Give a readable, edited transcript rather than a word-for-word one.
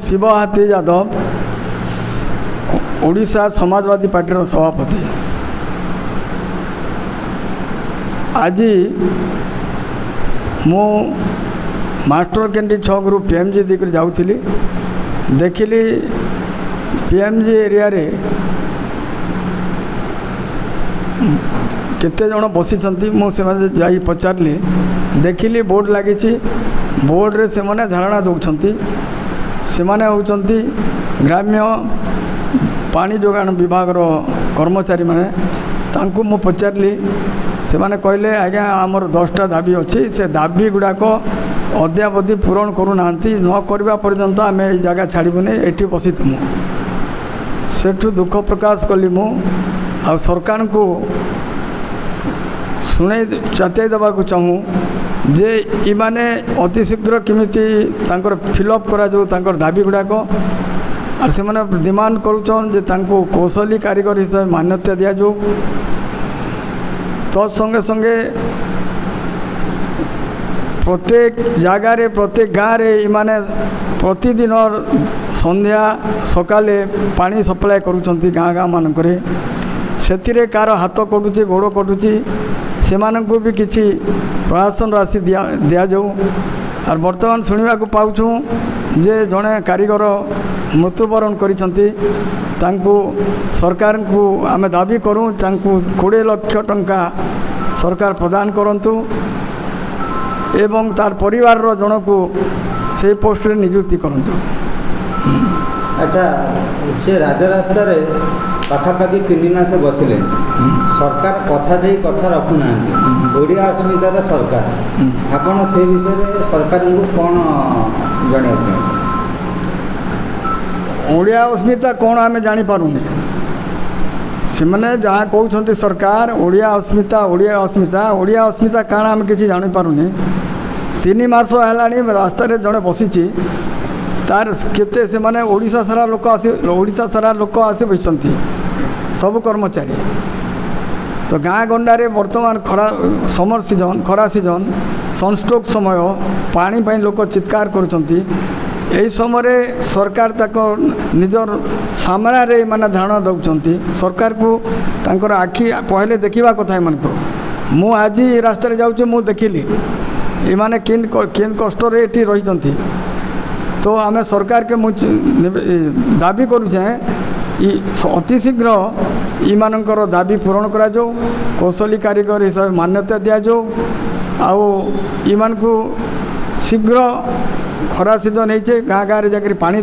शिव हाथी यादव ओडिशा समाजवादी पार्टी सभापति आज मु मास्टर कैंडी छक रु पीएमजी देकर जाऊली देखिली पीएमजी एरिया रे केते जन बसी मुझे जाई पचारि देखिली बोर्ड लगी बोर्ड रे से माने धारणा दौरान से माने होउचंती ग्राम्य पानी जोगाण विभाग कर्मचारी माने तांको मु पचारि से माने कहले आज्ञा आमर 10टा दाबी अच्छी से दाबी गुड़ाक अद्यावधि पूरण करूना न करवा पर्यंत आम ये जगह छाड़बूनी एटी बसीथमु सेठू दुख प्रकाश कली मु आ सरकार को शुणे चेताई देवाक चाहूँ जे इमाने अति शीघ्र केमिति तांकर फिलअप करा जो तांकर दाबी गुड़ाक और से माने डिमांड करुचन जे तांको कौशली कारीगर हिसाब मान्यता दिया जो तो संगे संगे प्रत्येक जगार प्रत्येक गाँव रे इमाने प्रतिदिन संध्या सकाले पानी सप्लाय करुचंती गाँ गाँ मानकरे सेतिरे कार हाथ कटुची गोड़ कटुची से मानक भी किसी प्रशासन राशि दिया जाऊ और बर्तमान शुणा पाऊँ जे जड़े कारीगर मृत्युवरण करिसंती सरकार को आम दाबी करूँ 20 लाख टंका सरकार प्रदान करंतु एवं तार परिवार रो जन को से पोस्ट रे नियुक्ति करंतु। अच्छा से राजरास्ता रे पाखापाखि 3 मास बसिले सरकार कथा दे कथा रखुना ओडिया अस्मितार सरकार आपण से विषय में सरकार को कौन जन ओडिया अस्मिता कौन आम जापारूनी से मैंने जहाँ कहते सरकार ओडिया अस्मिता काण आम किसी जापारूनी 3 मास है रास्तार जड़े बसी तार केते से माने ओडिशा सारा लोक आसी बसती सब कर्मचारी तो गाँ गंडारे बर्तमान समर सीजन खरा सीजन सनस्ट्रोक समय पानी पाई लोक चित्कार करुँच यही समय सरकार तक निजर सामने माने धारणा दौरान सरकार को तांकर आखि पहले देखा कथा मन को मु आज रास्ता जाऊँ मु देखिली इमाने किन कष्ट रही तो आम सरकार के दाबी करुचे अति शीघ्र इमानकर दाबी पूरण करा जाऊ कौशली कारीगर हिसाब मान्यता दिया जाऊ आउ इमान को शीघ्र खरा सीजन होइछे गाँ गाँव जाकर पानी